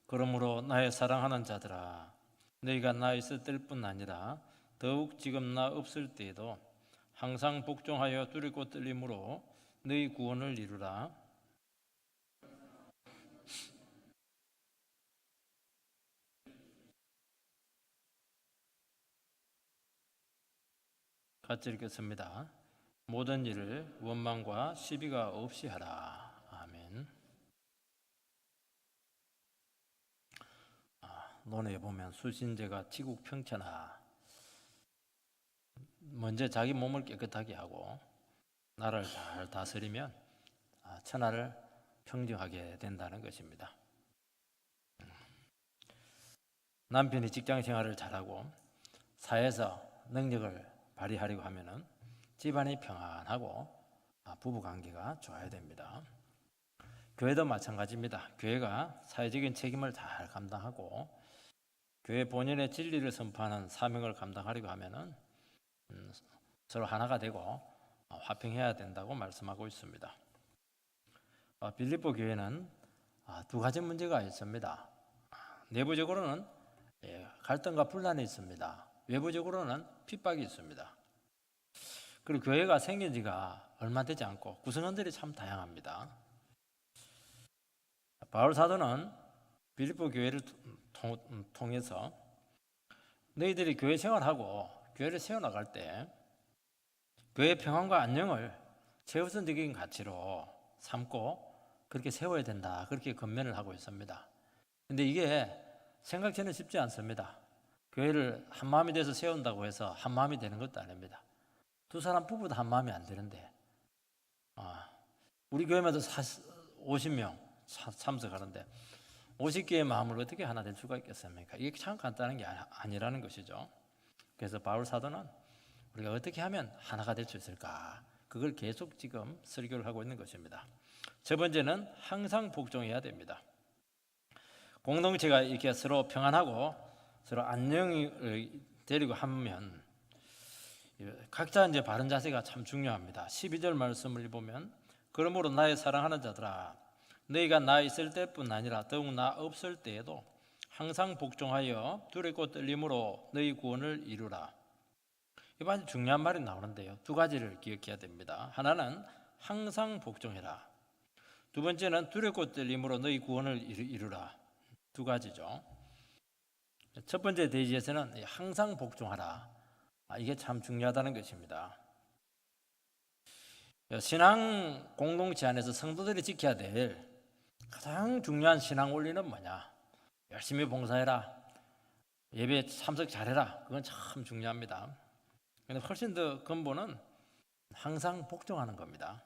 그러므로 나의 사랑하는 자들아, 너희가 나 있을 때뿐 아니라 더욱 지금 나 없을 때에도 항상 복종하여 두렵고 떨림으로 너희 구원을 이루라. 같이 읽겠습니다. 모든 일을 원망과 시비가 없이 하라. 아멘. 논에 보면 수신제가 지국 평천하, 먼저 자기 몸을 깨끗하게 하고 나라를 잘 다스리면 천하를 평정하게 된다는 것입니다. 남편이 직장 생활을 잘하고 사회에서 능력을 발휘하려고 하면은 집안이 평안하고 부부 관계가 좋아야 됩니다. 교회도 마찬가지입니다. 교회가 사회적인 책임을 잘 감당하고 교회 본연의 진리를 선포하는 사명을 감당하려고 하면은 서로 하나가 되고 화평해야 된다고 말씀하고 있습니다. 빌립보 교회는 두 가지 문제가 있습니다. 내부적으로는 갈등과 분란이 있습니다. 외부적으로는 핍박이 있습니다. 그리고 교회가 생긴 지가 얼마 되지 않고 구성원들이 참 다양합니다. 바울 사도는 빌립보 교회를 통해서 너희들이 교회 생활하고 교회를 세워나갈 때 교회 평안과 안녕을 최우선적인 가치로 삼고 그렇게 세워야 된다, 그렇게 권면을 하고 있습니다. 근데 이게 생각처럼 쉽지 않습니다. 교회를 한 마음이 돼서 세운다고 해서 한 마음이 되는 것도 아닙니다. 두 사람 부부도 한 마음이 안 되는데 우리 교회마다 50명 참석하는데 50개의 마음을 어떻게 하나 될 수가 있겠습니까? 이게 참 간단한 게 아니라는 것이죠. 그래서 바울 사도는 우리가 어떻게 하면 하나가 될 수 있을까? 그걸 계속 지금 설교를 하고 있는 것입니다. 첫 번째는 항상 복종해야 됩니다. 공동체가 이렇게 서로 평안하고 서로 안녕을 데리고 하면 각자 이제 바른 자세가 참 중요합니다. 12절 말씀을 보면 그러므로 나의 사랑하는 자들아, 너희가 나 있을 때뿐 아니라 더욱 나 없을 때에도 항상 복종하여 두렵고 떨림으로 너희 구원을 이루라. 이거 아주 중요한 말이 나오는데요. 두 가지를 기억해야 됩니다. 하나는 항상 복종해라. 두 번째는 두렵고 떨림으로 너희 구원을 이루라. 두 가지죠. 첫 번째 대지에서는 항상 복종하라. 이게 참 중요하다는 것입니다. 신앙 공동체 안에서 성도들이 지켜야 될 가장 중요한 신앙 원리는 뭐냐? 열심히 봉사해라. 예배 참석 잘해라. 그건 참 중요합니다. 근데 훨씬 더 근본은 항상 복종하는 겁니다.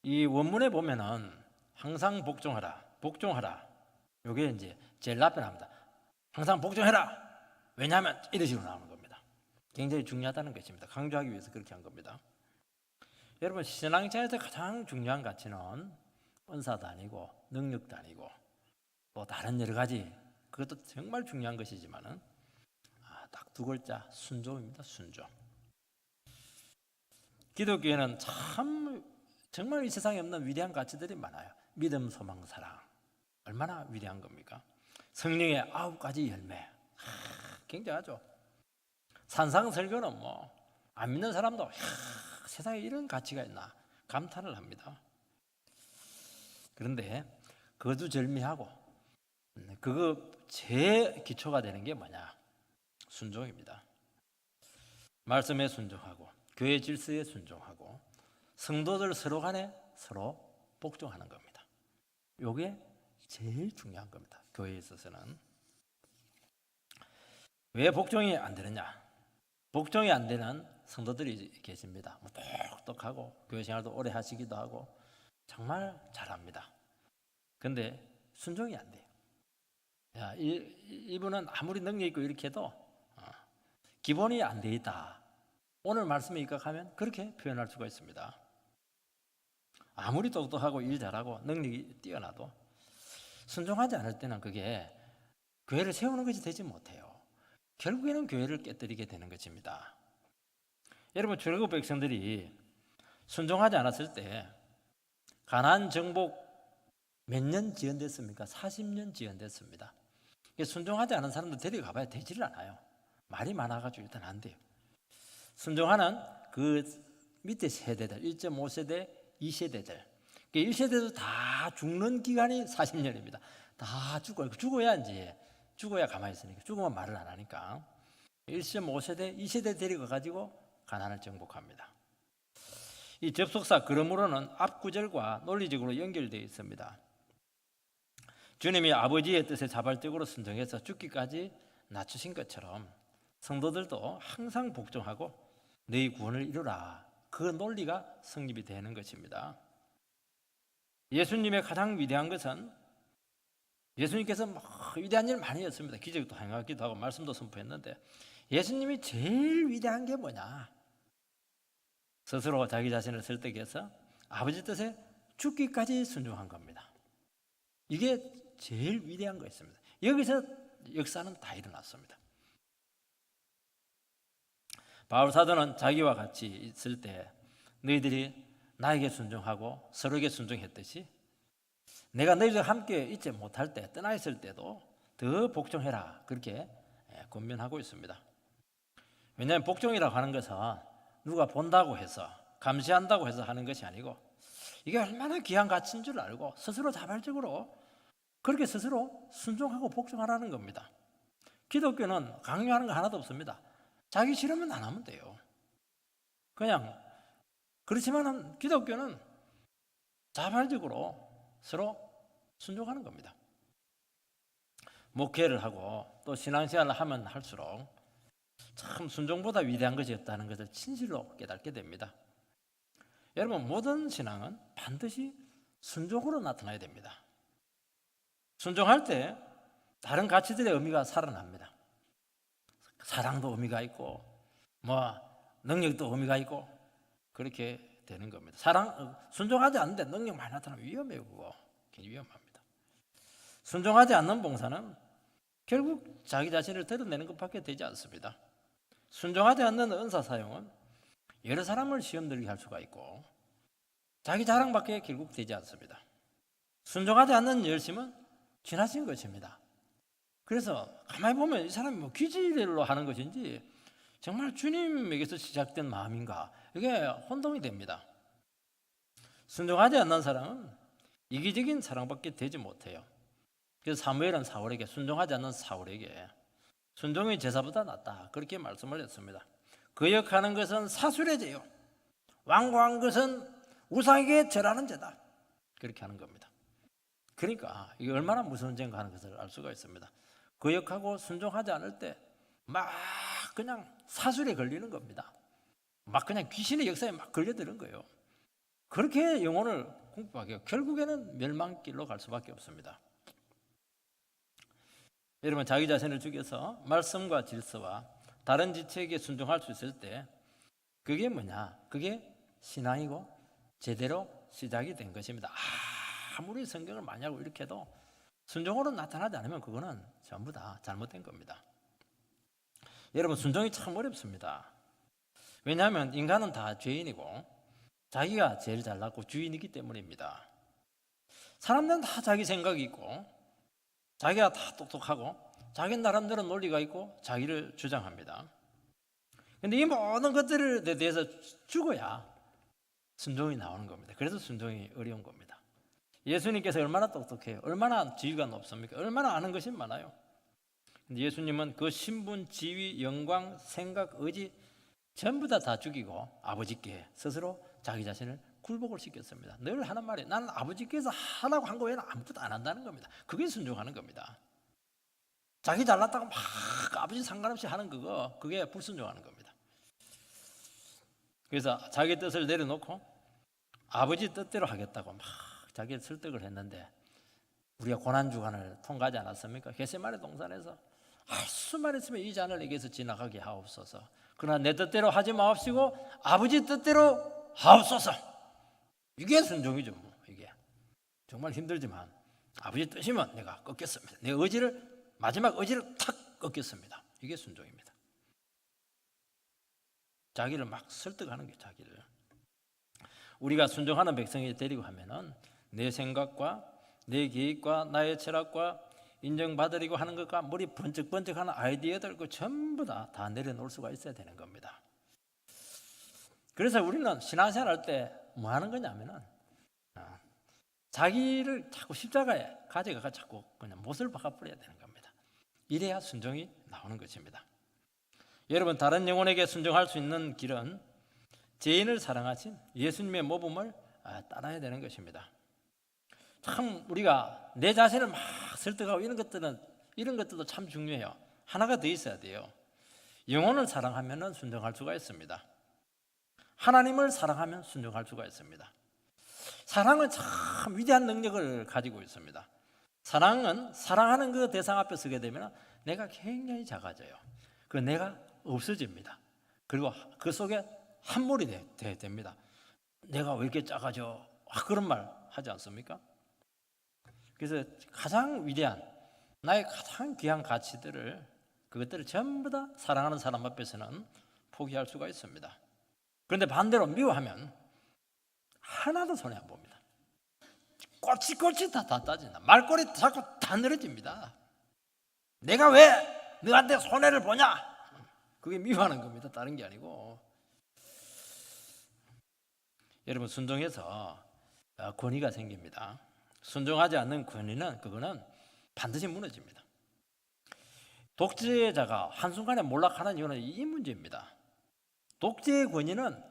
이 원문에 보면은 항상 복종하라. 이게 이제 제일 앞에 나옵니다. 항상 복종해라. 왜냐하면 이런 식으로 나오는 겁니다. 굉장히 중요하다는 것입니다. 강조하기 위해서 그렇게 한 겁니다. 여러분, 신앙생활에서 가장 중요한 가치는 은사도 아니고 능력도 아니고 또 다른 여러 가지, 그것도 정말 중요한 것이지만은 딱 두 글자, 순종입니다. 순종. 기독교에는 참 정말 이 세상에 없는 위대한 가치들이 많아요. 믿음, 소망, 사랑. 얼마나 위대한 겁니까? 성령의 9가지 열매. 굉장하죠. 산상설교는 안 믿는 사람도 세상에 이런 가치가 있나 감탄을 합니다. 그런데 거두절미하고 그거 제 기초가 되는 게 뭐냐? 순종입니다. 말씀에 순종하고 교회 질서에 순종하고 성도들 서로 간에 서로 복종하는 겁니다. 이게 제일 중요한 겁니다. 교회에 있어서는. 왜 복종이 안 되느냐? 복종이 안 되는 성도들이 계십니다. 똑똑하고 교회 생활도 오래 하시기도 하고 정말 잘합니다. 근데 순종이 안 돼요. 이분은 아무리 능력 있고 이렇게 해도 기본이 안 돼 있다. 오늘 말씀에 입각하면 그렇게 표현할 수가 있습니다. 아무리 똑똑하고 일 잘하고 능력이 뛰어나도 순종하지 않을 때는 그게 교회를 세우는 것이 되지 못해요. 결국에는 교회를 깨뜨리게 되는 것입니다. 여러분, 출애굽 백성들이 순종하지 않았을 때 가나안 정복 몇 년 지연됐습니까? 40년 지연됐습니다. 순종하지 않은 사람들 데려가봐야 되지를 않아요. 말이 많아가지고 일단 안 돼요. 순종하는 그 밑에 세대들, 1.5세대, 2세대들, 1세대도 다 죽는 기간이 40년입니다. 다 죽어요. 죽어야 가만히 있으니까. 죽으면 말을 안 하니까. 1.5세대, 2세대 데리고가지고 가난을 정복합니다. 이 접속사 그러므로는 앞 구절과 논리적으로 연결되어 있습니다. 주님이 아버지의 뜻에 자발적으로 순종해서 죽기까지 낮추신 것처럼 성도들도 항상 복종하고 너희 구원을 이루라. 그 논리가 성립이 되는 것입니다. 예수님의 가장 위대한 것은 예수님께서 위대한 일 많이 했습니다. 기적도 행하기도 하고 말씀도 선포했는데 예수님이 제일 위대한 게 뭐냐? 스스로 자기 자신을 설득해서 아버지 뜻에 죽기까지 순종한 겁니다. 이게 제일 위대한 거였습니다. 여기서 역사는 다 일어났습니다. 바울 사도는 자기와 같이 있을 때 너희들이 나에게 순종하고 서로에게 순종했듯이 내가 너희들과 함께 있지 못할 때 떠나 있을 때도 더 복종해라 그렇게 권면하고 있습니다. 왜냐하면 복종이라고 하는 것은 누가 본다고 해서 감시한다고 해서 하는 것이 아니고 이게 얼마나 귀한 가치인 줄 알고 스스로 자발적으로 그렇게 스스로 순종하고 복종하라는 겁니다. 기독교는 강요하는 거 하나도 없습니다. 자기 싫으면 안 하면 돼요. 그냥 그렇지만 기독교는 자발적으로 서로 순종하는 겁니다. 목회를 하고 또 신앙생활을 하면 할수록 참 순종보다 위대한 것이 없다는 것을 진실로 깨닫게 됩니다. 여러분 모든 신앙은 반드시 순종으로 나타나야 됩니다. 순종할 때 다른 가치들의 의미가 살아납니다. 사랑도 의미가 있고 능력도 의미가 있고 그렇게 되는 겁니다. 순종하지 않는데 능력 많이 나타나면 위험해요. 그거 굉장히 위험합니다. 순종하지 않는 봉사는 결국 자기 자신을 드러내는 것밖에 되지 않습니다. 순종하지 않는 은사 사용은 여러 사람을 시험 들게 할 수가 있고 자기 자랑밖에 결국 되지 않습니다. 순종하지 않는 열심은 지나친 것입니다. 그래서 가만히 보면 이 사람이 기질로 하는 것인지 정말 주님에게서 시작된 마음인가 이게 혼동이 됩니다. 순종하지 않는 사람은 이기적인 사랑밖에 되지 못해요. 그래서 사무엘은 사울에게 순종하지 않는 사울에게 순종이 제사보다 낫다 그렇게 말씀을 했습니다. 거역하는 것은 사술의 죄요 완고한 것은 우상에게 절하는 죄다 그렇게 하는 겁니다. 그러니까 이게 얼마나 무서운 죄인가 하는 것을 알 수가 있습니다. 거역하고 순종하지 않을 때 막 그냥 사술에 걸리는 겁니다. 막 그냥 귀신의 역사에 막 걸려드는 거예요. 그렇게 영혼을 공부하게 결국에는 멸망길로 갈 수밖에 없습니다. 여러분 자기 자신을 죽여서 말씀과 질서와 다른 지체에게 순종할 수 있을 때 그게 뭐냐? 그게 신앙이고 제대로 시작이 된 것입니다. 아무리 성경을 많이 하고 이렇게 해도 순종으로 나타나지 않으면 그거는 전부 다 잘못된 겁니다. 여러분 순종이 참 어렵습니다. 왜냐하면 인간은 다 죄인이고 자기가 제일 잘났고 주인이기 때문입니다. 사람들은 다 자기 생각이 있고 자기가 다 똑똑하고 자기 나름대로 논리가 있고 자기를 주장합니다. 그런데 이 모든 것들에 대해서 죽어야 순종이 나오는 겁니다. 그래서 순종이 어려운 겁니다. 예수님께서 얼마나 똑똑해요? 얼마나 지위가 높습니까? 얼마나 아는 것이 많아요. 근데 예수님은 그 신분, 지위, 영광, 생각, 의지 전부 다 죽이고 아버지께 스스로 자기 자신을 굴복을 시켰습니다. 늘 하는 말이 나는 아버지께서 하라고 한 거 외에는 아무것도 안 한다는 겁니다. 그게 순종하는 겁니다. 자기 잘났다고 막 아버지 상관없이 하는 그게 불순종하는 겁니다. 그래서 자기 뜻을 내려놓고 아버지 뜻대로 하겠다고 막 자기 설득을 했는데 우리가 고난주간을 통과하지 않았습니까? 겟세마네 동산에서 할 수만 있으면 이 잔을 내게서 지나가게 하옵소서. 그러나 내 뜻대로 하지 마옵시고 아버지 뜻대로 하옵소서. 이게 순종이죠. 이게 정말 힘들지만 아버지 뜻이면 내가 꺾겠습니다. 내 마지막 의지를 탁 꺾겠습니다. 이게 순종입니다. 자기를 막 설득하는 게 자기를. 우리가 순종하는 백성이 되려고 하면은 내 생각과 내 계획과 나의 철학과 인정받으려고 하는 것과 머리 번쩍번쩍하는 아이디어들 그 전부 다 내려놓을 수가 있어야 되는 겁니다. 그래서 우리는 신앙생활 할 때 뭐 하는 거냐면은 자기를 자꾸 십자가에 가져가가 자꾸 그냥 못을 박아버려야 되는 겁니다. 이래야 순종이 나오는 것입니다. 여러분, 다른 영혼에게 순종할 수 있는 길은 죄인을 사랑하신 예수님의 모범을 따라야 되는 것입니다. 참 우리가 내 자신을 막 설득하고 이런 것들도 참 중요해요. 하나가 더 있어야 돼요. 영혼을 사랑하면 순종할 수가 있습니다. 하나님을 사랑하면 순종할 수가 있습니다. 사랑은 참 위대한 능력을 가지고 있습니다. 사랑은 사랑하는 그 대상 앞에 서게 되면 내가 굉장히 작아져요. 그 내가 없어집니다. 그리고 그 속에 함몰이 됩니다. 내가 왜 이렇게 작아져? 그런 말 하지 않습니까? 그래서 가장 위대한 나의 가장 귀한 가치들을 그것들을 전부 다 사랑하는 사람 앞에서는 포기할 수가 있습니다. 그런데 반대로 미워하면 하나도 손해 안 봅니다. 꼬치꼬치 다 따진다. 말꼬리 자꾸 다 늘어집니다. 내가 왜 너한테 손해를 보냐? 그게 미워하는 겁니다. 다른 게 아니고. 여러분, 순종해서 권위가 생깁니다. 순종하지 않는 권위는 그거는 반드시 무너집니다. 독재자가 한순간에 몰락하는 이유는 이 문제입니다. 독재의 권위는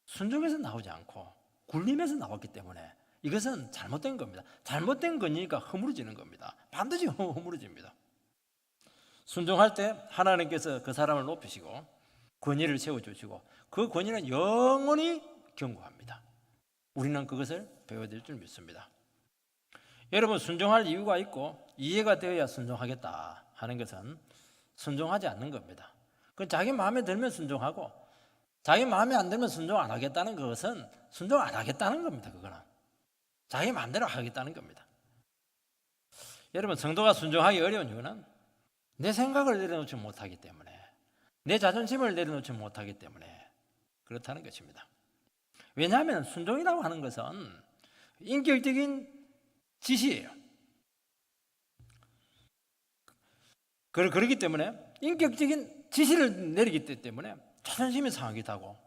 순종에서 나오지 않고 굴림에서 나왔기 때문에 이것은 잘못된 겁니다. 잘못된 권위니까 허물어지는 겁니다. 반드시 허물어집니다. 순종할 때 하나님께서 그 사람을 높이시고 권위를 세워주시고 그 권위는 영원히 견고합니다. 우리는 그것을 배워야 될 줄 믿습니다. 여러분, 순종할 이유가 있고 이해가 되어야 순종하겠다 하는 것은 순종하지 않는 겁니다. 그건 자기 마음에 들면 순종하고 자기 마음에 안 들면 순종 안 하겠다는 것은 순종 안 하겠다는 겁니다. 그거는 자기 마음대로 하겠다는 겁니다. 여러분, 성도가 순종하기 어려운 이유는 내 생각을 내려놓지 못하기 때문에, 내 자존심을 내려놓지 못하기 때문에 그렇다는 것입니다. 왜냐하면 순종이라고 하는 것은 인격적인 지시예요. 그렇기 때문에 인격적인 지시를 내리기 때문에 자존심이 상하기도 하고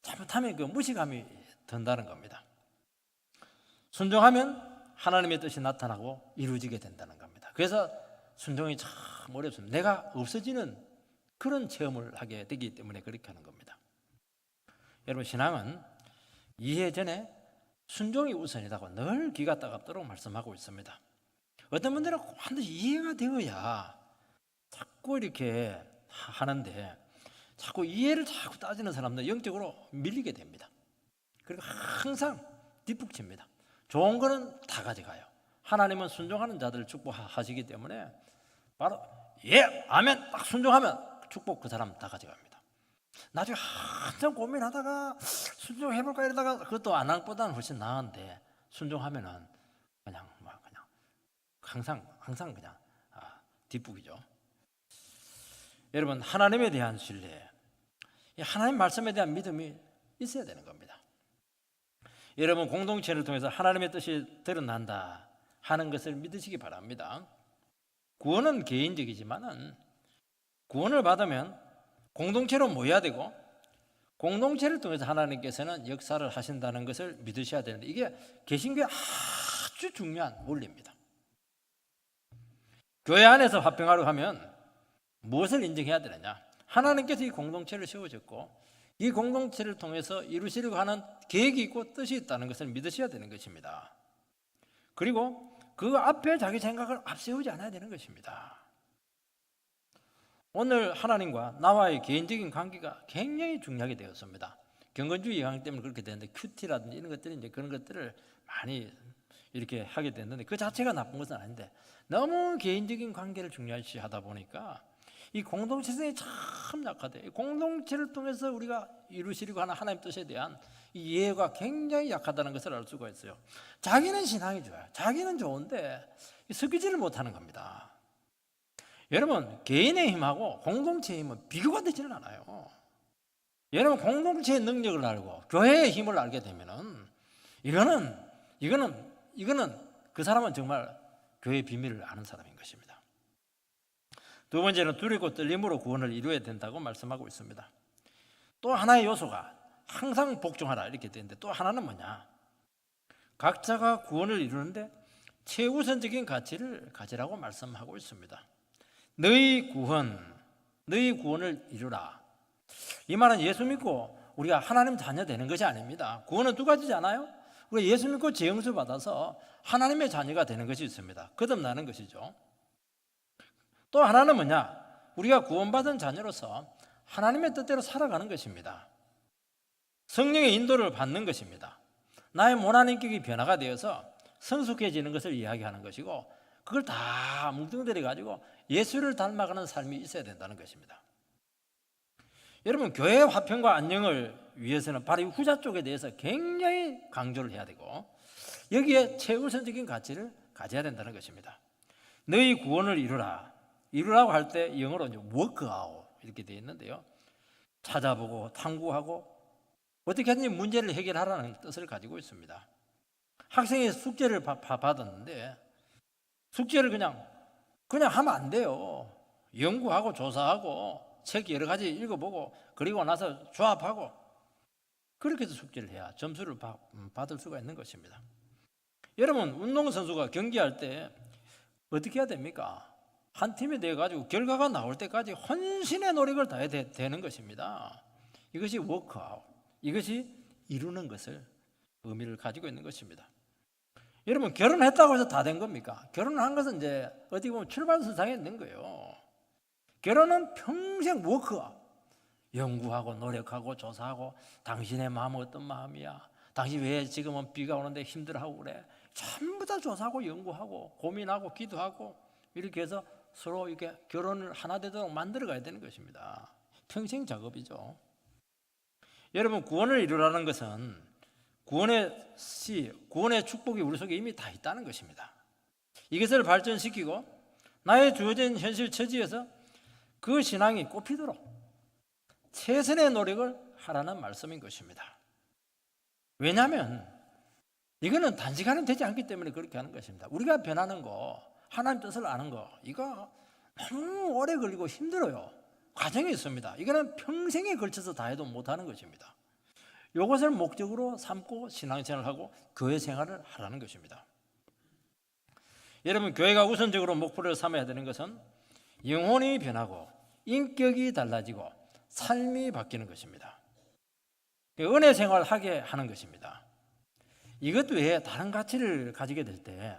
잘못하면 그 무시감이 든다는 겁니다. 순종하면 하나님의 뜻이 나타나고 이루어지게 된다는 겁니다. 그래서 순종이 참 어렵습니다. 내가 없어지는 그런 체험을 하게 되기 때문에 그렇게 하는 겁니다. 여러분, 신앙은 이해 전에 순종이 우선이라고 늘 귀가 따갑도록 말씀하고 있습니다. 어떤 분들은 반드시 이해가 되어야 자꾸 이렇게 하는데 자꾸 이해를 자꾸 따지는 사람들은 영적으로 밀리게 됩니다. 그리고 항상 뒷북칩니다. 좋은 거는 다 가져가요. 하나님은 순종하는 자들을 축복하시기 때문에 바로 예, 아멘 딱 순종하면 축복 그 사람 다 가져갑니다. 나중에 한참 고민하다가 순종해볼까 이러다가 그것도 안 한 것보다는 훨씬 나은데 순종하면은 그냥 항상 그냥 뒷북이죠. 여러분, 하나님에 대한 신뢰, 하나님 말씀에 대한 믿음이 있어야 되는 겁니다. 여러분, 공동체를 통해서 하나님의 뜻이 드러난다 하는 것을 믿으시기 바랍니다. 구원은 개인적이지만은 구원을 받으면 공동체로 모여야 되고 공동체를 통해서 하나님께서는 역사를 하신다는 것을 믿으셔야 되는데 이게 개신교의 아주 중요한 원리입니다. 교회 안에서 화평하려고 하면 무엇을 인정해야 되느냐? 하나님께서 이 공동체를 세우셨고 이 공동체를 통해서 이루시려고 하는 계획이 있고 뜻이 있다는 것을 믿으셔야 되는 것입니다. 그리고 그 앞에 자기 생각을 앞세우지 않아야 되는 것입니다. 오늘 하나님과 나와의 개인적인 관계가 굉장히 중요하게 되었습니다. 경건주의 영향 때문에 그렇게 되는데 큐티라든지 이런 것들이 이제 그런 것들을 많이 이렇게 하게 됐는데 그 자체가 나쁜 것은 아닌데 너무 개인적인 관계를 중요시 하다 보니까 이 공동체성이 참 약하대. 공동체를 통해서 우리가 이루시려고 하는 하나님 뜻에 대한 이 이해가 굉장히 약하다는 것을 알 수가 있어요. 자기는 신앙이 좋아요. 자기는 좋은데 섞이지를 못하는 겁니다. 여러분, 개인의 힘하고 공동체의 힘은 비교가 되지는 않아요. 여러분, 공동체의 능력을 알고 교회의 힘을 알게 되면은 이거는 그 사람은 정말 교회의 비밀을 아는 사람인 것입니다. 두 번째는 두렵고 떨림으로 구원을 이루어야 된다고 말씀하고 있습니다. 또 하나의 요소가 항상 복종하라 이렇게 되는데, 또 하나는 뭐냐? 각자가 구원을 이루는데 최우선적인 가치를 가지라고 말씀하고 있습니다. 너희 구원을 이루라. 이 말은 예수 믿고 우리가 하나님 자녀 되는 것이 아닙니다. 구원은 두 가지잖아요. 우리가 예수 믿고 재영수 받아서 하나님의 자녀가 되는 것이 있습니다. 거듭나는 것이죠. 또 하나는 뭐냐? 우리가 구원받은 자녀로서 하나님의 뜻대로 살아가는 것입니다. 성령의 인도를 받는 것입니다. 나의 모난 인격이 변화가 되어서 성숙해지는 것을 이야기하는 것이고, 그걸 다 뭉뚱그려 가지고 예수를 닮아가는 삶이 있어야 된다는 것입니다. 여러분, 교회의 화평과 안녕을 위해서는 바로 이 후자 쪽에 대해서 굉장히 강조를 해야 되고, 여기에 최우선적인 가치를 가져야 된다는 것입니다. 너희 구원을 이루라고 할 때 영어로 work out 이렇게 되어 있는데요, 찾아보고 탐구하고 어떻게 하든지 문제를 해결하라는 뜻을 가지고 있습니다. 학생이 숙제를 받았는데 숙제를 그냥 하면 안 돼요. 연구하고 조사하고 책 여러 가지 읽어보고 그리고 나서 조합하고 그렇게 해서 숙제를 해야 점수를 받을 수가 있는 것입니다. 여러분, 운동선수가 경기할 때 어떻게 해야 됩니까? 한 팀이 되어가지고 결과가 나올 때까지 헌신의 노력을 다해야 되는 것입니다. 이것이 워크아웃, 이것이 이루는 것을 의미를 가지고 있는 것입니다. 여러분, 결혼했다고 해서 다 된 겁니까? 결혼한 것은 이제 어떻게 보면 출발선상에 있는 거예요. 결혼은 평생 워크아웃, 연구하고 노력하고 조사하고, 당신의 마음은 어떤 마음이야? 당신 왜 지금은 비가 오는데 힘들어하고 그래? 전부 다 조사하고 연구하고 고민하고 기도하고 이렇게 해서 서로 이렇게 결혼을 하나 되도록 만들어 가야 되는 것입니다. 평생 작업이죠. 여러분, 구원을 이루라는 것은 구원의 축복이 우리 속에 이미 다 있다는 것입니다. 이것을 발전시키고 나의 주어진 현실 처지에서 그 신앙이 꽃피도록 최선의 노력을 하라는 말씀인 것입니다. 왜냐하면 이거는 단시간에 되지 않기 때문에 그렇게 하는 것입니다. 우리가 변하는 거, 하나님 뜻을 아는 거, 이거 너무 오래 걸리고 힘들어요. 과정이 있습니다. 이거는 평생에 걸쳐서 다 해도 못하는 것입니다. 이것을 목적으로 삼고 신앙생활을 하고 교회 생활을 하라는 것입니다. 여러분, 교회가 우선적으로 목표를 삼아야 되는 것은 영혼이 변하고 인격이 달라지고 삶이 바뀌는 것입니다. 은혜 생활을 하게 하는 것입니다. 이것 외에 다른 가치를 가지게 될 때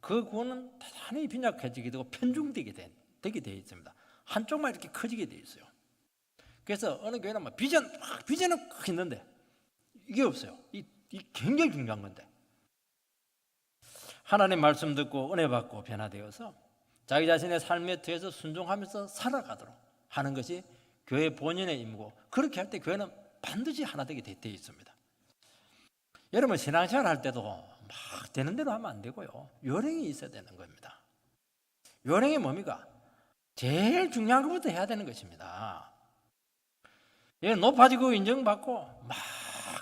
그 구원은 대단히 빈약해지게 되고 편중되게 되어 있습니다. 한쪽만 이렇게 커지게 되어 있어요. 그래서 어느 교회는 비전은 크 있는데 이게 없어요. 이 굉장히 중요한 건데, 하나님 말씀 듣고 은혜 받고 변화되어서 자기 자신의 삶의 터에서 순종하면서 살아가도록 하는 것이 교회 본연의 임무고, 그렇게 할 때 교회는 반드시 하나 되게 되어 있습니다. 여러분, 신앙생활 할 때도 막 되는 대로 하면 안 되고요, 요령이 있어야 되는 겁니다. 요령이 뭡니까? 제일 중요한 것부터 해야 되는 것입니다. 높아지고 인정받고 막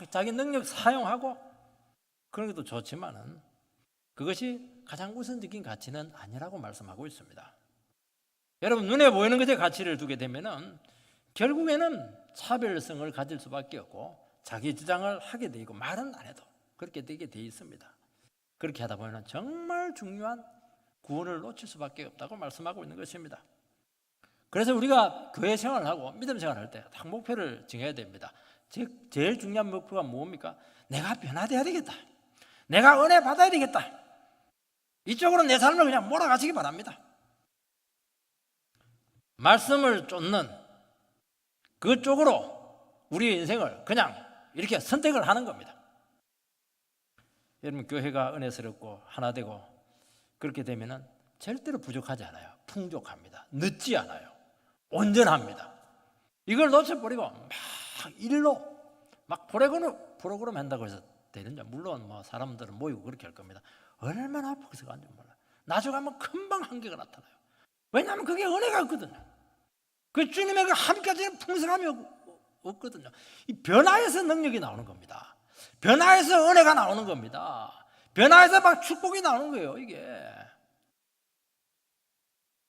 자기 능력 사용하고 그런 것도 좋지만은 그것이 가장 우선적인 가치는 아니라고 말씀하고 있습니다. 여러분, 눈에 보이는 것에 가치를 두게 되면은 결국에는 차별성을 가질 수밖에 없고 자기 주장을 하게 되고 말은 안 해도 그렇게 되게 돼 있습니다. 그렇게 하다 보면 정말 중요한 구원을 놓칠 수밖에 없다고 말씀하고 있는 것입니다. 그래서 우리가 교회 생활을 하고 믿음 생활을 할 때 딱 목표를 정해야 됩니다. 제일 중요한 목표가 뭡니까? 내가 변화돼야 되겠다. 내가 은혜 받아야 되겠다. 이쪽으로 내 삶을 그냥 몰아가시기 바랍니다. 말씀을 쫓는 그쪽으로 우리 인생을 그냥 이렇게 선택을 하는 겁니다. 여러분, 교회가 은혜스럽고 하나 되고 그렇게 되면은 절대로 부족하지 않아요. 풍족합니다. 늦지 않아요. 온전합니다. 이걸 놓쳐버리고 막 일로 막 프로그램 한다고 해서 되는지, 물론 뭐 사람들은 모이고 그렇게 할 겁니다. 얼마나 아프게 가는지 몰라요. 나중에 가면 금방 한계가 나타나요. 왜냐하면 그게 은혜가 없거든요. 그 주님의 그 함께하시는 풍성함이 없거든요. 이 변화에서 능력이 나오는 겁니다. 변화에서 은혜가 나오는 겁니다. 변화해서 막 축복이 나오는 거예요. 이게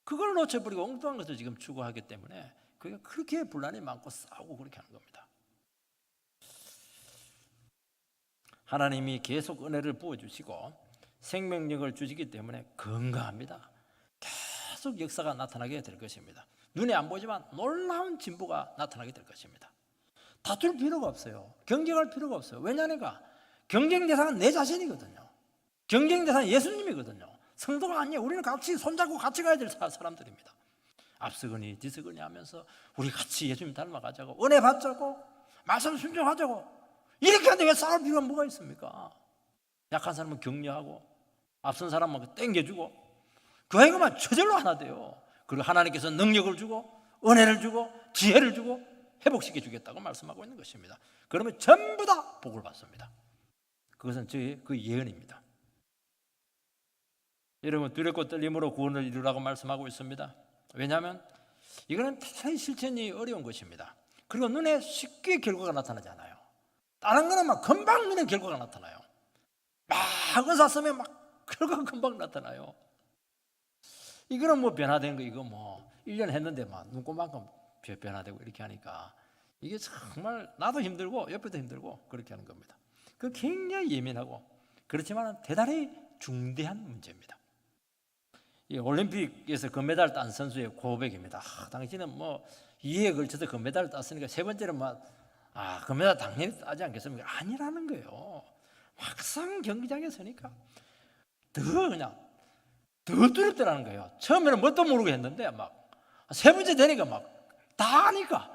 그걸 놓쳐버리고 엉뚱한 것을 지금 추구하기 때문에 그게 그렇게 분란이 많고 싸우고 그렇게 하는 겁니다. 하나님이 계속 은혜를 부어주시고 생명력을 주시기 때문에 건강합니다. 계속 역사가 나타나게 될 것입니다. 눈에 안 보이지만 놀라운 진보가 나타나게 될 것입니다. 다툴 필요가 없어요. 경쟁할 필요가 없어요. 왜냐하니까 경쟁 대상은 내 자신이거든요. 경쟁 대상은 예수님이거든요. 성도가 아니에요. 우리는 같이 손잡고 같이 가야 될 사람들입니다. 앞서거니 뒤서거니 하면서 우리 같이 예수님 닮아가자고, 은혜 받자고, 말씀 순종하자고, 이렇게 하는데 왜 싸울 필요가 뭐가 있습니까? 약한 사람은 격려하고 앞선 사람은 땡겨주고, 교회가만 저절로 하나 돼요. 그리고 하나님께서 능력을 주고 은혜를 주고 지혜를 주고 회복시켜 주겠다고 말씀하고 있는 것입니다. 그러면 전부 다 복을 받습니다. 그것은 저의 그 예언입니다. 여러분, 두렵고 떨림으로 구원을 이루라고 말씀하고 있습니다. 왜냐하면 이거는 대단히 실천이 어려운 것입니다. 그리고 눈에 쉽게 결과가 나타나지 않아요. 다른 거는 막 금방 눈에 결과가 나타나요. 막 의사 쓰면 막 결과가 금방 나타나요. 이거는 뭐 변화된 거, 이거 뭐 1년 했는데 막 눈곱만큼 변화되고 이렇게 하니까 이게 정말 나도 힘들고 옆에도 힘들고 그렇게 하는 겁니다. 그 굉장히 예민하고 그렇지만 대단히 중대한 문제입니다. 이 올림픽에서 금메달 딴 선수의 고백입니다. 당신은 뭐 2회에 걸쳐서 금메달을 땄으니까 세 번째는 뭐 금메달 당연히 따지 않겠습니까? 아니라는 거예요. 막상 경기장에 서니까 더 두렵더라는 거예요. 처음에는 뭣도 모르고 했는데 막 세 번째 되니까 막 다 하니까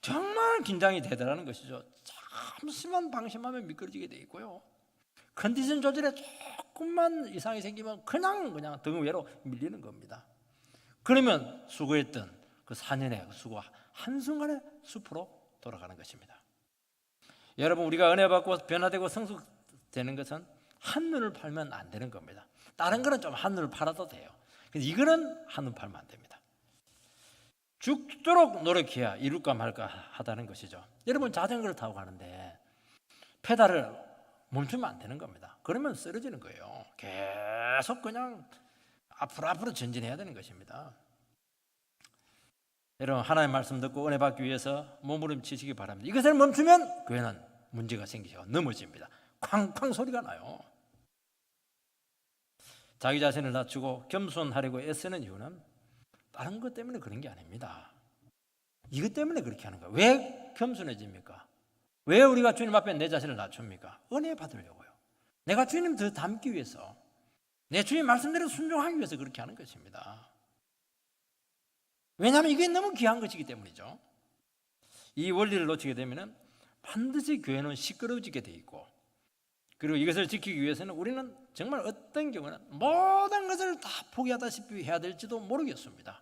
정말 긴장이 되더라는 것이죠. 잠시만 방심하면 미끄러지게 돼 있고요. 컨디션 조절에 조금만 이상이 생기면 그냥 등 위로 밀리는 겁니다. 그러면 수고했던 그 4년의 수고 한순간에 숲으로 돌아가는 것입니다. 여러분, 우리가 은혜 받고 변화되고 성숙되는 것은 한눈을 팔면 안 되는 겁니다. 다른 거는 좀 한눈을 팔아도 돼요. 근데 이거는 한눈 팔면 안 됩니다. 죽도록 노력해야 이룰까 말까 하다는 것이죠. 여러분, 자전거를 타고 가는데 페달을 멈추면 안 되는 겁니다. 그러면 쓰러지는 거예요. 계속 그냥 앞으로 전진해야 되는 것입니다. 여러분, 하나님의 말씀 듣고 은혜 받기 위해서 몸부림치시기 바랍니다. 이것을 멈추면 교회는 문제가 생기죠. 넘어집니다. 쾅쾅 소리가 나요. 자기 자신을 낮추고 겸손하려고 애쓰는 이유는 다른 것 때문에 그런 게 아닙니다. 이것 때문에 그렇게 하는 거예요. 왜 겸손해집니까? 왜 우리가 주님 앞에 내 자신을 낮춥니까? 은혜 받으려고요. 내가 주님 더 닮기 위해서, 내 주님 말씀대로 순종하기 위해서 그렇게 하는 것입니다. 왜냐하면 이게 너무 귀한 것이기 때문이죠. 이 원리를 놓치게 되면 반드시 교회는 시끄러워지게 돼 있고, 그리고 이것을 지키기 위해서는 우리는 정말 어떤 경우는 모든 것을 다 포기하다시피 해야 될지도 모르겠습니다.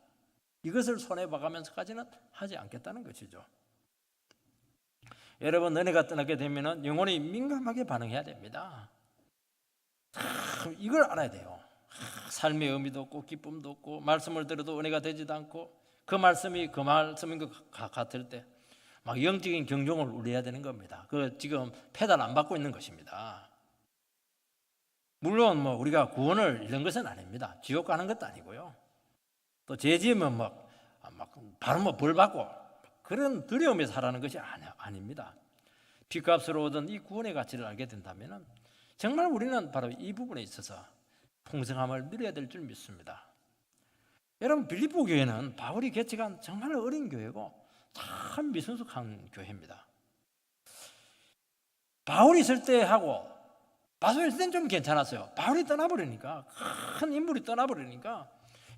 이것을 손에 봐가면서까지는 하지 않겠다는 것이죠. 여러분, 은혜가 떠나게 되면 영혼이 민감하게 반응해야 됩니다. 이걸 알아야 돼요. 삶의 의미도 없고 기쁨도 없고 말씀을 들어도 은혜가 되지도 않고 그 말씀이 그 말씀인 것 같을 때 막 영적인 경종을 울려야 되는 겁니다. 그 지금 페달 안 받고 있는 것입니다. 물론 뭐 우리가 구원을 잃는 것은 아닙니다. 지옥 가는 것도 아니고요. 또 죄 지으면 막 바로 뭐 벌 받고 그런 두려움에 살아가는 것이 아닙니다. 피값으로 얻은 이 구원의 가치를 알게 된다면 정말 우리는 바로 이 부분에 있어서 풍성함을 누려야 될 줄 믿습니다. 여러분, 빌립보 교회는 바울이 개척한 정말 어린 교회고 참 미성숙한 교회입니다. 바울이 있을 때하고 바울이 있을 때는 좀 괜찮았어요. 바울이 떠나버리니까, 큰 인물이 떠나버리니까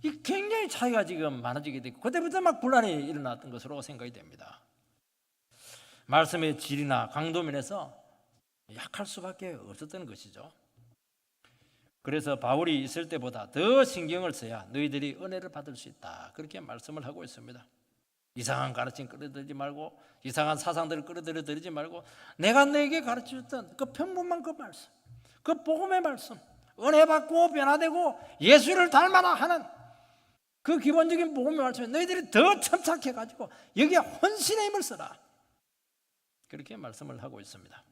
이 굉장히 차이가 지금 많아지게 됐고 그때부터 막 분란이 일어났던 것으로 생각이 됩니다. 말씀의 질이나 강도 면에서 약할 수밖에 없었던 것이죠. 그래서 바울이 있을 때보다 더 신경을 써야 너희들이 은혜를 받을 수 있다, 그렇게 말씀을 하고 있습니다. 이상한 가르침 끌어들이지 말고 이상한 사상들을 끌어들이지 말고 내가 너에게 가르쳐줬던 그 평범한 그 말씀, 그 복음의 말씀, 은혜 받고 변화되고 예수를 닮아라 하는 그 기본적인 복음의 말씀에 너희들이 더 첨삭해가지고 여기에 혼신의 힘을 써라, 그렇게 말씀을 하고 있습니다.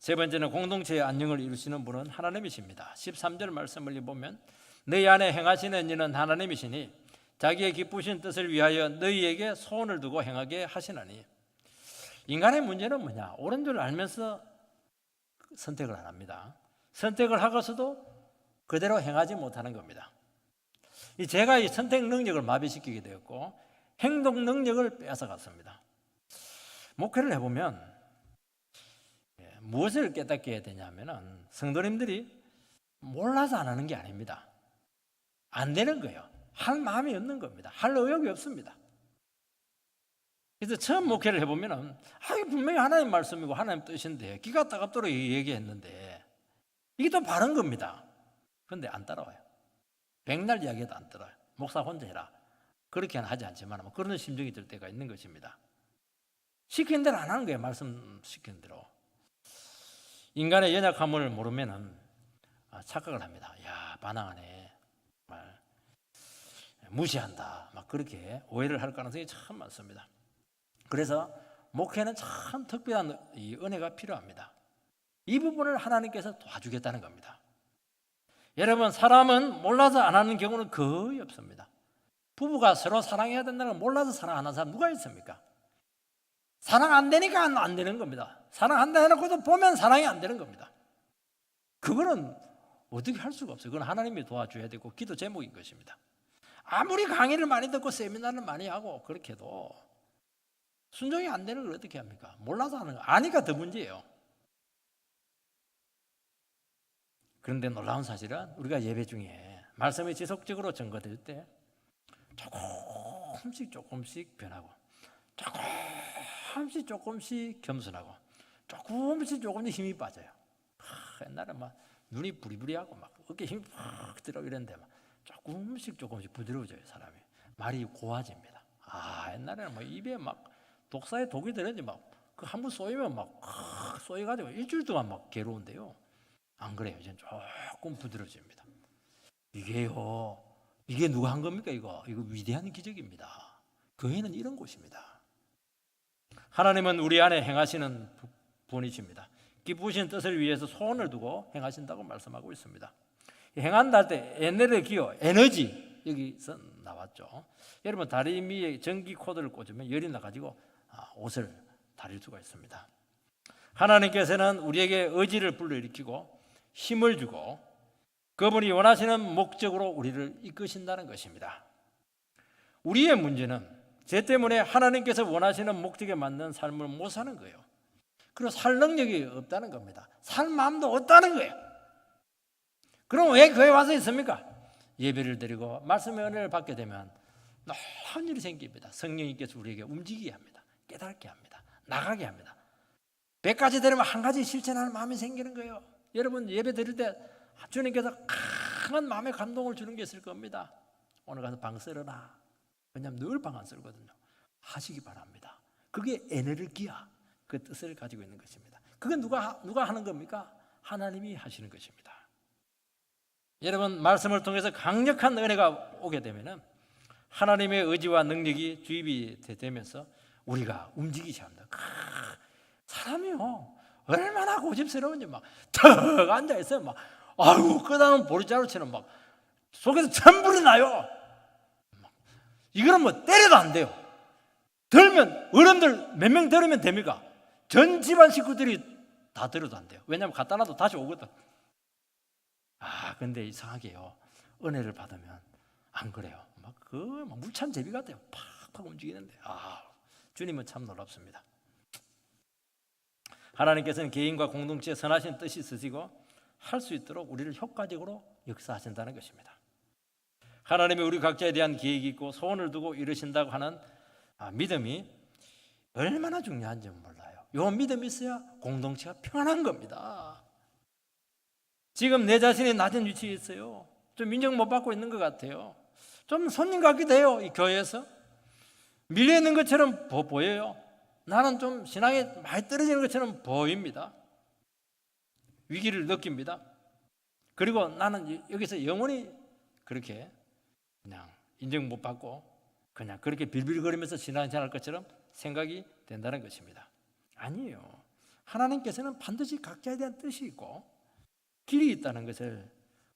세 번째는 공동체의 안녕을 이루시는 분은 하나님이십니다. 13절 말씀을 보면 너희 안에 행하시는 이는 하나님이시니 자기의 기쁘신 뜻을 위하여 너희에게 소원을 두고 행하게 하시나니. 인간의 문제는 뭐냐? 옳은 줄 알면서 선택을 안 합니다. 선택을 하고서도 그대로 행하지 못하는 겁니다. 제가 이 선택 능력을 마비시키게 되었고 행동 능력을 빼앗아갔습니다. 목회를 해보면 무엇을 깨닫게 해야 되냐면 성도님들이 몰라서 안 하는 게 아닙니다. 안 되는 거예요. 할 마음이 없는 겁니다. 할 의욕이 없습니다. 그래서 처음 목회를 해보면 이게 분명히 하나님 말씀이고 하나님 뜻인데 기가 따갑도록 얘기했는데 이게 또 바른 겁니다. 그런데 안 따라와요. 백날 이야기해도 안 따라와요. 목사 혼자 해라. 그렇게는 하지 않지만 그런 심정이 들 때가 있는 것입니다. 시키는 대로 안 하는 거예요. 말씀 시키는 대로. 인간의 연약함을 모르면 착각을 합니다. 야, 반항하네. 말 무시한다. 막 그렇게 오해를 할 가능성이 참 많습니다. 그래서 목회는 참 특별한 이 은혜가 필요합니다. 이 부분을 하나님께서 도와주겠다는 겁니다. 여러분, 사람은 몰라서 안 하는 경우는 거의 없습니다. 부부가 서로 사랑해야 된다는 걸 몰라서 사랑 안 하는 사람 누가 있습니까? 사랑 안 되니까 안 되는 겁니다. 사랑한다 해놓고도 보면 사랑이 안 되는 겁니다. 그거는 어떻게 할 수가 없어요. 그건 하나님이 도와줘야 되고 기도 제목인 것입니다. 아무리 강의를 많이 듣고 세미나를 많이 하고 그렇게 해도 순종이 안 되는 걸 어떻게 합니까? 몰라서 하는 거 아니까 더 문제예요. 그런데 놀라운 사실은 우리가 예배 중에 말씀이 지속적으로 전거될 때 조금씩 변하고 조금씩 겸손하고 조금씩 힘이 빠져요. 옛날에 막 눈이 부리부리하고 막 어깨 힘이 팍 들어 이랬는데 막 조금씩 부드러워져요. 사람이 말이 고와집니다. 옛날에는 뭐 입에 막 독사에 독이 들었는지 막 그 한 번 쏘이면 막 쏘여가지고 일주일 동안 막 괴로운데요. 안 그래요. 이제 조금 부드러워집니다. 이게 누가 한 겁니까? 이거 위대한 기적입니다. 교회는 이런 곳입니다. 하나님은 우리 안에 행하시는 분이십니다. 기쁘신 뜻을 위해서 소원을 두고 행하신다고 말씀하고 있습니다. 행한다 할 때 에너지 여기서 나왔죠. 여러분 다리미에 전기 코드를 꽂으면 열이 나가지고 옷을 다릴 수가 있습니다. 하나님께서는 우리에게 의지를 불러일으키고 힘을 주고 그분이 원하시는 목적으로 우리를 이끄신다는 것입니다. 우리의 문제는 죄 때문에 하나님께서 원하시는 목적에 맞는 삶을 못 사는 거예요. 그리고 살 능력이 없다는 겁니다. 살 마음도 없다는 거예요. 그럼 왜 교회 와서 있습니까? 예배를 드리고 말씀의 은혜를 받게 되면 놀라운 일이 생깁니다. 성령님께서 우리에게 움직이게 합니다. 깨닫게 합니다. 나가게 합니다. 100가지 되려면 한 가지 실천하는 마음이 생기는 거예요. 여러분 예배 드릴 때 주님께서 강한 마음의 감동을 주는 게 있을 겁니다. 오늘 가서 방 쓸어라. 왜냐하면 늘 방 안 쓸거든요. 하시기 바랍니다. 그게 에너지야. 그 뜻을 가지고 있는 것입니다. 그건 누가 하는 겁니까? 하나님이 하시는 것입니다. 여러분 말씀을 통해서 강력한 은혜가 오게 되면은 하나님의 의지와 능력이 주입이 되면서 우리가 움직이셔야 합니다. 사람이요 얼마나 고집스러운지 막 턱 앉아 있어요. 막 끄다놓은 보리자루처럼 막 속에서 천불이 나요. 이거는 뭐 때려도 안 돼요. 들면 어른들 몇 명 들으면 됩니까? 전 집안 식구들이 다 들어도 안 돼요. 왜냐하면 갖다 놔도 다시 오거든. 근데 이상하게요. 은혜를 받으면 안 그래요. 막 물찬 제비 같아요. 팍팍 움직이는데 주님은 참 놀랍습니다. 하나님께서는 개인과 공동체에 선하신 뜻이 있으시고 할 수 있도록 우리를 효과적으로 역사하신다는 것입니다. 하나님이 우리 각자에 대한 계획이 있고 소원을 두고 이루신다고 하는 믿음이 얼마나 중요한지 몰라요. 이 믿음이 있어야 공동체가 평안한 겁니다. 지금 내 자신이 낮은 위치에 있어요. 좀 인정 못 받고 있는 것 같아요. 좀 손님 같기도 해요. 이 교회에서 밀려 있는 것처럼 보여요. 나는 좀 신앙이 많이 떨어지는 것처럼 보입니다. 위기를 느낍니다. 그리고 나는 여기서 영원히 그렇게 그냥 인정 못 받고 그냥 그렇게 빌빌거리면서 신앙생활할 것처럼 생각이 된다는 것입니다. 아니에요. 하나님께서는 반드시 각자에 대한 뜻이 있고 길이 있다는 것을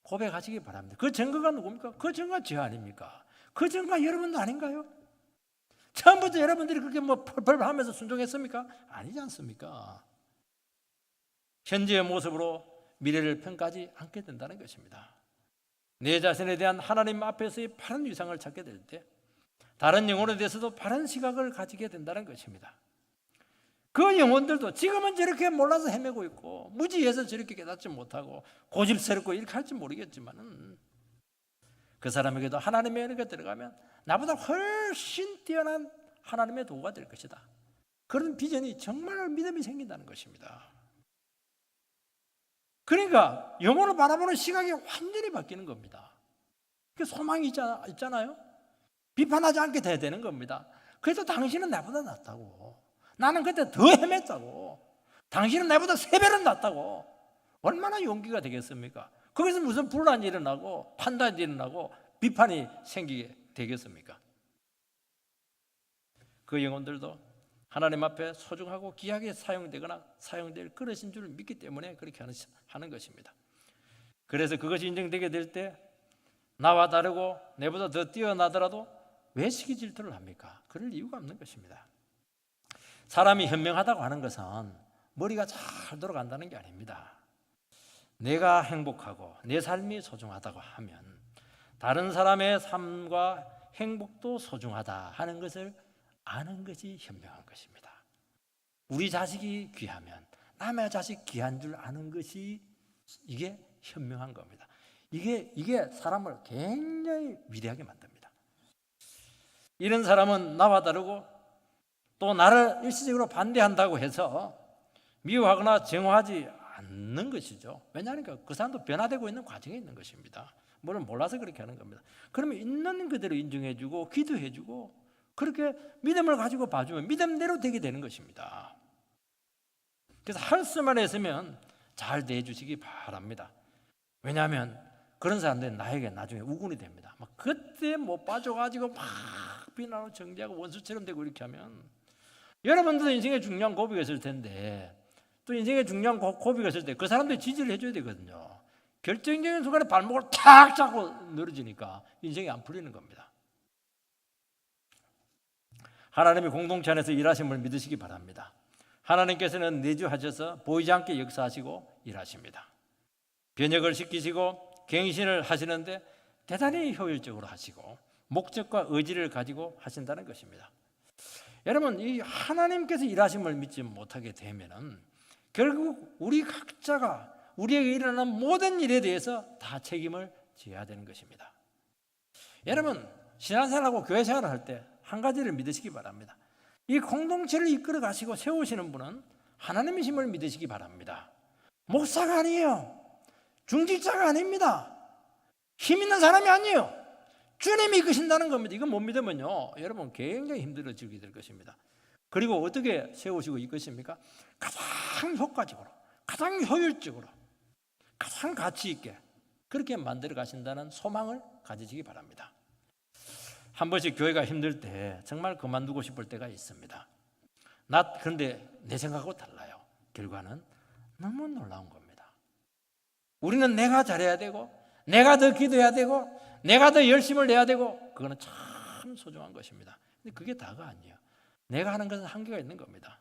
고백하시기 바랍니다. 그 증거가 누굽니까? 그 증거가 저 아닙니까? 그 증거가 여러분도 아닌가요? 처음부터 여러분들이 그렇게 뭐 펄펄 하면서 순종했습니까? 아니지 않습니까? 현재의 모습으로 미래를 평가하지 않게 된다는 것입니다. 내 자신에 대한 하나님 앞에서의 바른 위상을 찾게 될 때 다른 영혼에 대해서도 바른 시각을 가지게 된다는 것입니다. 그 영혼들도 지금은 저렇게 몰라서 헤매고 있고 무지해서 저렇게 깨닫지 못하고 고집스럽고 이렇게 할지 모르겠지만 그 사람에게도 하나님의 은혜가 들어가면 나보다 훨씬 뛰어난 하나님의 도구가 될 것이다. 그런 비전이 정말 믿음이 생긴다는 것입니다. 그러니까 영혼을 바라보는 시각이 완전히 바뀌는 겁니다. 그 소망이 있잖아요. 비판하지 않게 돼야 되는 겁니다. 그래도 당신은 나보다 낫다고. 나는 그때 더 헤맸다고. 당신은 나보다 3배는 낫다고. 얼마나 용기가 되겠습니까? 거기서 무슨 분란이 일어나고 판단이 일어나고 비판이 생기게 되겠습니까? 그 영혼들도 하나님 앞에 소중하고 귀하게 사용되거나 사용될 그릇인 줄 믿기 때문에 그렇게 하는 것입니다. 그래서 그것이 인정되게 될 때 나와 다르고 내보다 더 뛰어나더라도 왜 시기 질투를 합니까? 그럴 이유가 없는 것입니다. 사람이 현명하다고 하는 것은 머리가 잘 돌아간다는 게 아닙니다. 내가 행복하고 내 삶이 소중하다고 하면 다른 사람의 삶과 행복도 소중하다 하는 것을 아는 것이 현명한 것입니다. 우리 자식이 귀하면 남의 자식 귀한 줄 아는 것이 이게 현명한 겁니다. 이게 사람을 굉장히 위대하게 만듭니다. 이런 사람은 나와 다르고 또 나를 일시적으로 반대한다고 해서 미워하거나 정화하지 않는 것이죠. 왜냐하면 그 사람도 변화되고 있는 과정에 있는 것입니다. 물론 몰라서 그렇게 하는 겁니다. 그러면 있는 그대로 인정해주고 기도해주고 그렇게 믿음을 가지고 봐주면 믿음대로 되게 되는 것입니다. 그래서 할 수만 했으면 잘 대해주시기 바랍니다. 왜냐하면 그런 사람들은 나에게 나중에 우군이 됩니다. 막 그때 못 빠져가지고 막 비난하고 정죄하고 원수처럼 되고 이렇게 하면 여러분들도 인생에 중요한 고비가 있을 텐데 또 인생에 중요한 고비가 있을 때 그 사람들이 지지를 해줘야 되거든요. 결정적인 순간에 발목을 탁 잡고 늘어지니까 인생이 안 풀리는 겁니다. 하나님의 공동체 안에서 일하심을 믿으시기 바랍니다. 하나님께서는 내주하셔서 보이지 않게 역사하시고 일하십니다. 변혁을 시키시고 갱신을 하시는데 대단히 효율적으로 하시고 목적과 의지를 가지고 하신다는 것입니다. 여러분, 이 하나님께서 일하심을 믿지 못하게 되면은 결국 우리 각자가 우리에게 일어나는 모든 일에 대해서 다 책임을 져야 되는 것입니다. 여러분, 신앙생활하고 교회생활을 할 때 한 가지를 믿으시기 바랍니다. 이 공동체를 이끌어 가시고 세우시는 분은 하나님이심을 믿으시기 바랍니다. 목사가 아니에요. 중직자가 아닙니다. 힘 있는 사람이 아니에요. 주님이 이끄신다는 겁니다. 이거 못 믿으면요, 여러분 굉장히 힘들어지게 될 것입니다. 그리고 어떻게 세우시고 이끄십니까? 가장 효과적으로, 가장 효율적으로, 가장 가치 있게 그렇게 만들어 가신다는 소망을 가지시기 바랍니다. 한 번씩 교회가 힘들 때 정말 그만두고 싶을 때가 있습니다. 그런데 내 생각하고 달라요. 결과는 너무 놀라운 겁니다. 우리는 내가 잘해야 되고 내가 더 기도해야 되고 내가 더 열심을 내야 되고 그거는 참 소중한 것입니다. 근데 그게 다가 아니에요. 내가 하는 것은 한계가 있는 겁니다.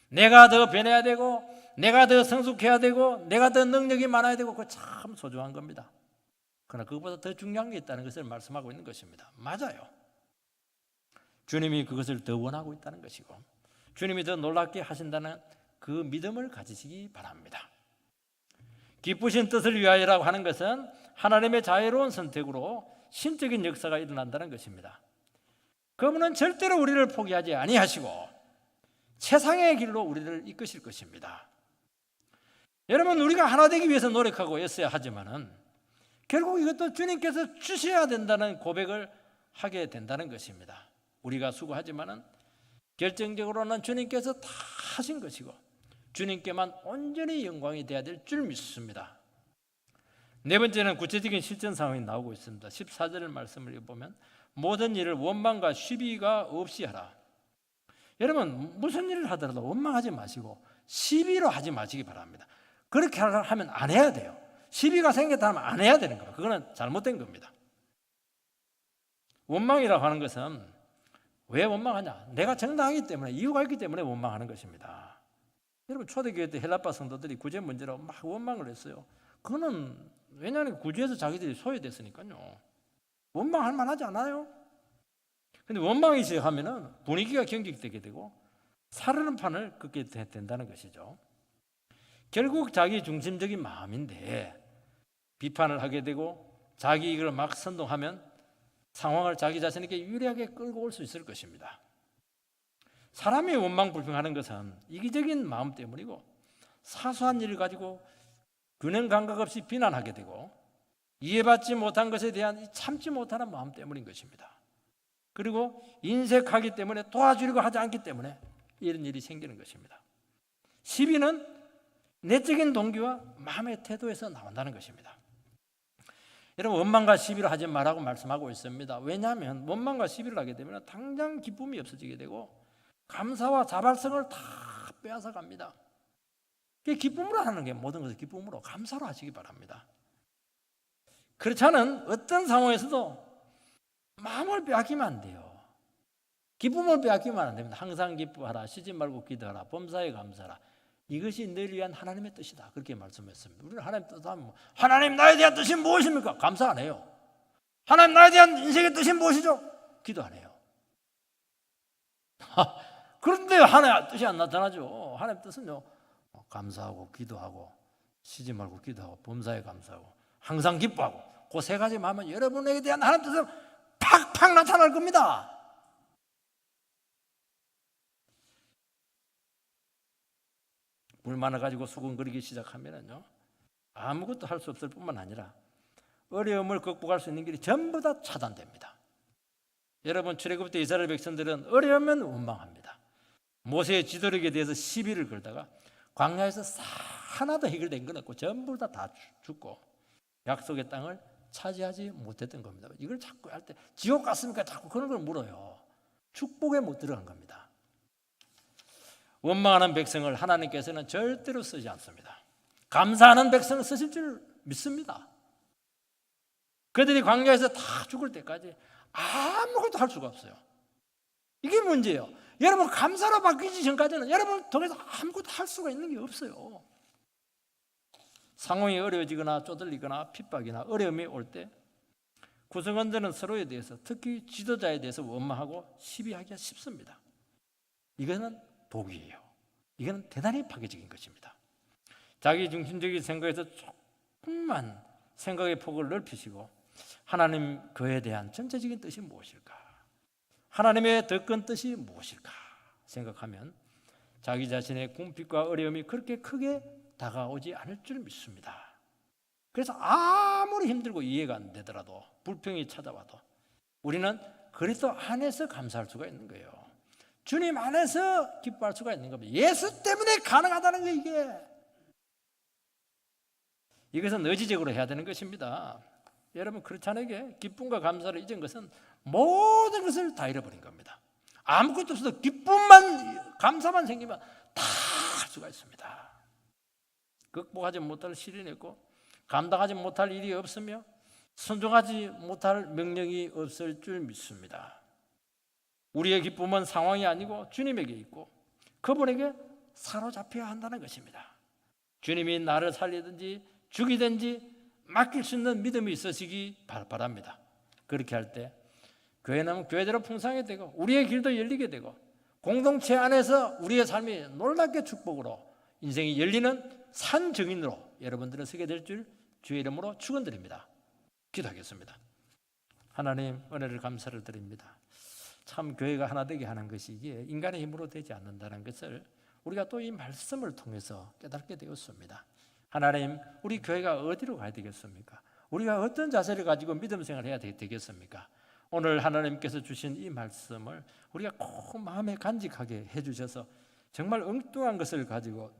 내가 더 변해야 되고 내가 더 성숙해야 되고 내가 더 능력이 많아야 되고 그거 참 소중한 겁니다. 그러나 그것보다 더 중요한 게 있다는 것을 말씀하고 있는 것입니다. 맞아요. 주님이 그것을 더 원하고 있다는 것이고 주님이 더 놀랍게 하신다는 그 믿음을 가지시기 바랍니다. 기쁘신 뜻을 위하여라고 하는 것은 하나님의 자유로운 선택으로 신적인 역사가 일어난다는 것입니다. 그분은 절대로 우리를 포기하지 아니하시고 최상의 길로 우리를 이끄실 것입니다. 여러분, 우리가 하나 되기 위해서 노력하고 애써야 하지만은 결국 이것도 주님께서 주셔야 된다는 고백을 하게 된다는 것입니다. 우리가 수고하지만은 결정적으로는 주님께서 다 하신 것이고 주님께만 온전히 영광이 돼야 될 줄 믿습니다. 네 번째는 구체적인 실전 상황이 나오고 있습니다. 14절 말씀을 보면 모든 일을 원망과 시비가 없이 하라. 여러분 무슨 일을 하더라도 원망하지 마시고 시비로 하지 마시기 바랍니다. 그렇게 하면 안 해야 돼요. 시비가 생겼다 하면 안 해야 되는 겁니다. 그거는 잘못된 겁니다. 원망이라고 하는 것은 왜 원망하냐? 내가 정당하기 때문에, 이유가 있기 때문에 원망하는 것입니다. 여러분 초대교회 때 헬라파 성도들이 구제 문제로 막 원망을 했어요. 그거는 왜냐하면 구제에서 자기들이 소외됐으니까요. 원망할 만하지 않아요? 근데 원망이 시작하면 분위기가 경직되게 되고 사르는 판을 긋게 된다는 것이죠. 결국 자기 중심적인 마음인데 비판을 하게 되고 자기 이익을 막 선동하면 상황을 자기 자신에게 유리하게 끌고 올 수 있을 것입니다. 사람이 원망불평하는 것은 이기적인 마음 때문이고 사소한 일을 가지고 균형 감각 없이 비난하게 되고 이해받지 못한 것에 대한 참지 못하는 마음 때문인 것입니다. 그리고 인색하기 때문에 도와주려고 하지 않기 때문에 이런 일이 생기는 것입니다. 시비는 내적인 동기와 마음의 태도에서 나온다는 것입니다. 여러분 원망과 시비를 하지 말라고 말씀하고 있습니다. 왜냐하면 원망과 시비를 하게 되면 당장 기쁨이 없어지게 되고 감사와 자발성을 다 빼앗아 갑니다. 기쁨으로 하는 게 모든 것을 기쁨으로 감사로 하시기 바랍니다. 그렇지 않은 어떤 상황에서도 마음을 빼앗기면 안 돼요. 기쁨을 빼앗기면 안 됩니다. 항상 기뻐하라, 쉬지 말고 기도하라, 범사에 감사하라. 이것이 너를 위한 하나님의 뜻이다. 그렇게 말씀했습니다. 우리는 하나님 뜻하면 하나님 나에 대한 뜻이 무엇입니까? 감사 안 해요. 하나님 나에 대한 인생의 뜻이 무엇이죠? 기도 안 해요. 그런데 하나님 뜻이 안 나타나죠. 하나님 뜻은요, 감사하고 기도하고 쉬지 말고 기도하고 범사에 감사하고 항상 기뻐하고 그 세 가지만 하면 여러분에게 대한 하나님 뜻은 팍팍 나타날 겁니다. 불만을 가지고 수근거리기 시작하면요 아무것도 할 수 없을 뿐만 아니라 어려움을 극복할 수 있는 길이 전부 다 차단됩니다. 여러분 출애굽 때 이스라엘 백성들은 어려우면 원망합니다. 모세의 지도력에 대해서 시비를 걸다가 광야에서 하나도 해결된 건 없고 전부 다 죽고 약속의 땅을 차지하지 못했던 겁니다. 이걸 자꾸 할 때 지옥 갔습니까? 자꾸 그런 걸 물어요. 축복에 못 들어간 겁니다. 원망하는 백성을 하나님께서는 절대로 쓰지 않습니다. 감사하는 백성을 쓰실 줄 믿습니다. 그들이 광야에서 다 죽을 때까지 아무것도 할 수가 없어요. 이게 문제예요. 여러분 감사로 바뀌기 전까지는 여러분 더 이상 아무것도 할 수가 있는 게 없어요. 상황이 어려워지거나 쪼들리거나 핍박이나 어려움이 올 때 구성원들은 서로에 대해서 특히 지도자에 대해서 원망하고 시비하기가 쉽습니다. 이거는 독이에요. 이거는 대단히 파괴적인 것입니다. 자기 중심적인 생각에서 조금만 생각의 폭을 넓히시고 하나님 그에 대한 전체적인 뜻이 무엇일까? 하나님의 더 큰 뜻이 무엇일까? 생각하면 자기 자신의 궁핍과 어려움이 그렇게 크게 다가오지 않을 줄 믿습니다. 그래서 아무리 힘들고 이해가 안 되더라도 불평이 찾아와도 우리는 그리스도 안에서 감사할 수가 있는 거예요. 주님 안에서 기뻐할 수가 있는 겁니다. 예수 때문에 가능하다는 거예요. 이것은 의지적으로 해야 되는 것입니다. 여러분 크리스찬에게 기쁨과 감사를 잊은 것은 모든 것을 다 잃어버린 겁니다. 아무것도 없어도 기쁨만 감사만 생기면 다 할 수가 있습니다. 극복하지 못할 시련이 있고 감당하지 못할 일이 없으며 순종하지 못할 명령이 없을 줄 믿습니다. 우리의 기쁨은 상황이 아니고 주님에게 있고 그분에게 사로잡혀야 한다는 것입니다. 주님이 나를 살리든지 죽이든지 맡길 수 있는 믿음이 있으시기 바랍니다. 그렇게 할 때 교회는 교회대로 풍성하게 되고 우리의 길도 열리게 되고 공동체 안에서 우리의 삶이 놀랍게 축복으로 인생이 열리는 산 증인으로 여러분들은 서게 될 줄 주의 이름으로 축원드립니다. 기도하겠습니다. 하나님 은혜를 감사를 드립니다. 참 교회가 하나 되게 하는 것이 이게 인간의 힘으로 되지 않는다는 것을 우리가 또 이 말씀을 통해서 깨닫게 되었습니다. 하나님 우리 교회가 어디로 가야 되겠습니까? 우리가 어떤 자세를 가지고 믿음 생활을 해야 되겠습니까? 오늘 하나님께서 주신 이 말씀을 우리가 꼭 마음에 간직하게 해주셔서 정말 엉뚱한 것을 가지고